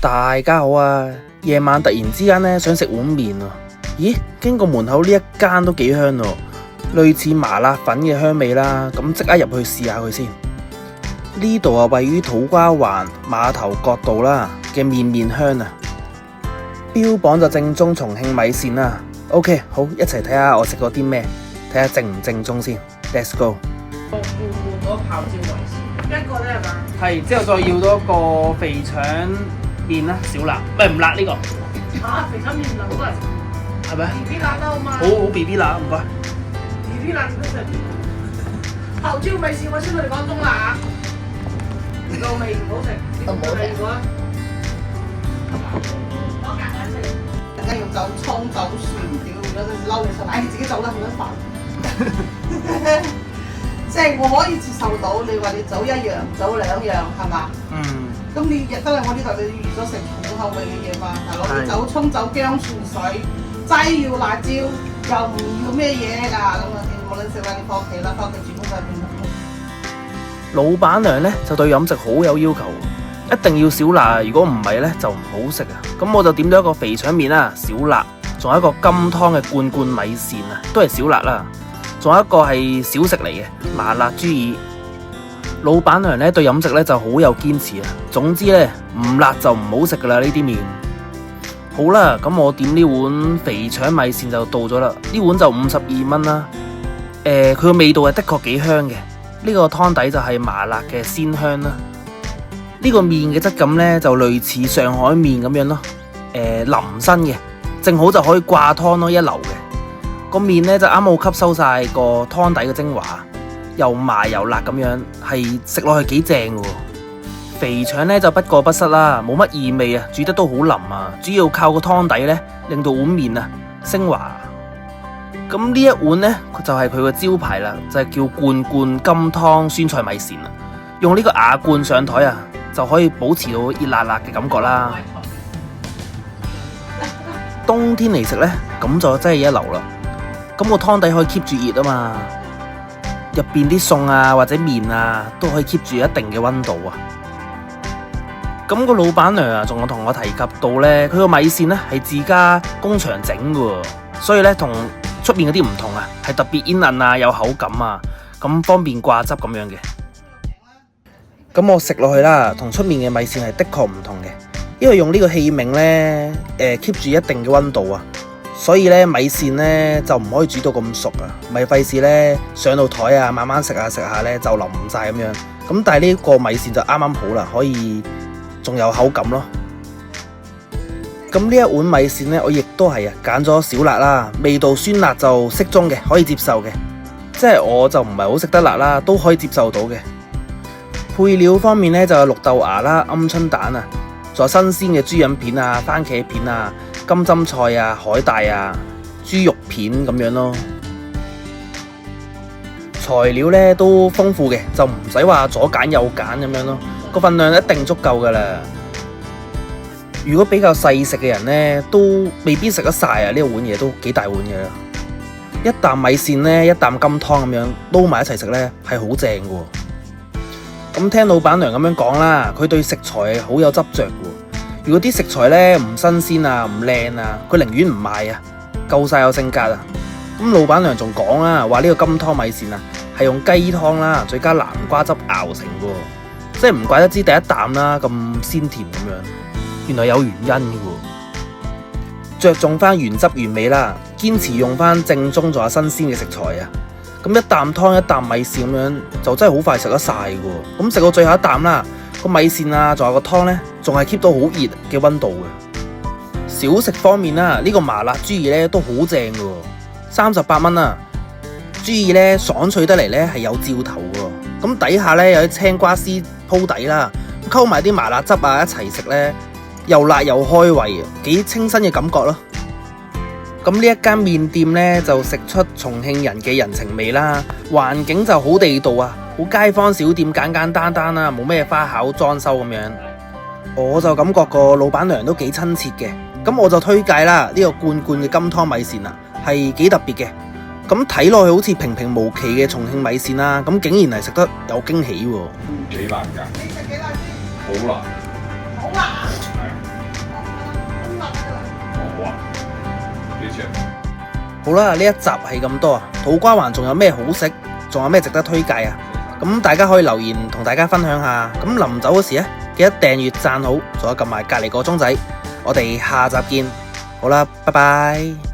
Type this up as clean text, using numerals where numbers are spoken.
大家好啊！夜晚突然之間咧想食碗麵啊！咦，經過門口呢一間都幾香喎，類似麻辣粉嘅香味啦。咁即刻入去試下佢先。呢度啊位於土瓜灣碼頭角道啦嘅麵麵香啊，標榜就正宗重慶米線啦。OK， 好，一齊睇下我食過啲咩，睇下正唔正宗先。Let's go。要換嗰泡椒米線，一個咧係嘛？係，之後再要多一個肥腸麵啦，少辣，唔辣呢個。嚇，肥腸麵唔辣好多人食，係咪 B B 辣啦好嘛？好 B B 辣，唔該。 B B 辣點食？泡椒米線我先同你講中辣，個味唔好食，唔好食嘅話，我夾硬食。陣間要走葱走蒜，屌嗰陣時嬲你實，唉自己走啦，唔得煩。即係我可以接受到，你話你走一樣走兩樣係嘛？咁你入得嚟我呢度，你預咗食重口味嘅嘢嘛？大佬，你走葱走薑蒜水，齋要辣椒，又唔要咩嘢㗎？咁啊，你冇撚食啦，你翻屋企啦，翻屋企煮公仔麵啦。老闆娘呢就對飲食好有要求，一定要少辣，如果唔係呢就唔好食啊。咁我就點咗一個肥腸麵啦，少辣，仲有一個金湯嘅罐罐米線啊，都係少辣啦。仲有一個係小食嚟嘅麻辣豬耳。老闆娘呢對飲食呢就好有堅持啊。總之呢，唔辣就唔好食噶啦呢啲麵。好啦，咁我點呢碗肥腸米線就到咗啦。呢碗就52蚊啦。佢個味道係的確幾香嘅。呢個湯底就係麻辣嘅鮮香啦。呢個麵嘅質感呢就類似上海麵咁樣咯。腍身嘅，正好就可以掛湯咯，一流嘅。個麵呢就啱好吸收晒個湯底嘅精華，又麻又辣咁樣，係食落去幾正嘅。肥腸呢就不過不失啦，冇乜異味啊，煮得都好腍啊，主要靠個湯底呢令到碗麵啊升華。咁呢一碗呢，就係佢個招牌啦，就係叫罐罐金湯酸菜米線啦。用呢個瓦罐上台啊，就可以保持到熱辣辣嘅感覺啦。冬天嚟食呢，咁就真係一流啦。咁個湯底可以 keep 住熱啊嘛，入邊啲餸啊或者麵啊都可以 keep 住一定嘅溫度啊。咁個老闆娘啊，仲有同我提及到呢，佢個米線呢係自家工場整嘅，所以呢同出面嗰啲唔同啊，係特別煙韌啊，有口感啊，咁方便掛汁咁樣嘅。咁我食落去啦，同出面嘅米線係的確唔同嘅，因為用呢個器皿呢，keep 住一定嘅溫度啊。所以咧米線咧就唔可以煮到咁熟啊，咪費事咧上到台啊，慢慢食下食下咧就淋唔晒咁樣。咁但係呢個米線就啱啱好啦，可以仲有口感咯。咁呢一碗米線咧，我亦都係揀咗少辣啦，味道酸辣就適中嘅，可以接受嘅。即係我就唔係好食得辣啦，都可以接受到嘅。配料方面咧就有綠豆芽啦、鵪鶉蛋啊，仲有新鮮嘅豬膶片啊、番茄片啊、金針菜啊、海帶啊、豬肉片咁樣咯。材料咧都豐富嘅，就唔使話左揀右揀咁樣咯。個份量一定足夠噶啦。如果比較細食嘅人咧，都未必食得晒啊！呢碗嘢都幾大碗嘅啦。一啖米線咧，一啖金湯咁樣撈埋一齊食咧，係好正嘅。咁聽老闆娘咁樣講啦，佢對食材好有執着嘅。如果啲食材咧唔新鮮啊、唔靚啊，佢寧願唔賣啊，夠晒有性格啊！咁老闆娘仲講啦，話呢個金湯米線啊，係用雞湯啦，再加南瓜汁熬成嘅，即係唔怪得知第一啖啦咁鮮甜咁樣，原來有原因嘅喎。着重翻原汁原味啦，堅持用翻正宗仲有新鮮嘅食材啊！咁一啖湯一啖米線咁樣，就真係好快食得晒嘅喎。咁食到最後一啖啦，個米線啊，仲有個湯呢，仲係 keep 到好熱嘅溫度嘅。小食方面啦，呢個麻辣豬耳呢都好正嘅喎，38蚊啊！豬耳呢爽脆得嚟呢係有嚼頭嘅，咁底下呢有啲青瓜絲鋪底啦，溝埋啲麻辣汁啊一齊食呢，又辣又開胃，幾清新嘅感覺咯。咁呢一間麵店呢，就食出重慶人嘅人情味啦，環境就好地道啊，好街坊小店，簡簡單單啦，冇咩花巧裝修咁樣。我就感覺個老闆娘都幾親切嘅，咁我就推介啦，呢個罐罐嘅金湯米線啊，係幾特別嘅。咁睇落去好似平平無奇嘅重慶米線啦，咁竟然係食得有驚喜喎。幾辣㗎？你食幾辣先？好辣。好辣，係好辣㗎啦！好啊，幾錢？好啦，呢一集係咁多啊，土瓜灣仲有咩好食，仲有咩值得推介啊？咁大家可以留言同大家分享下。咁臨走嗰時咧，記得訂閱讚好，仲有撳埋隔離個鐘仔。我哋下集見。好啦，拜拜。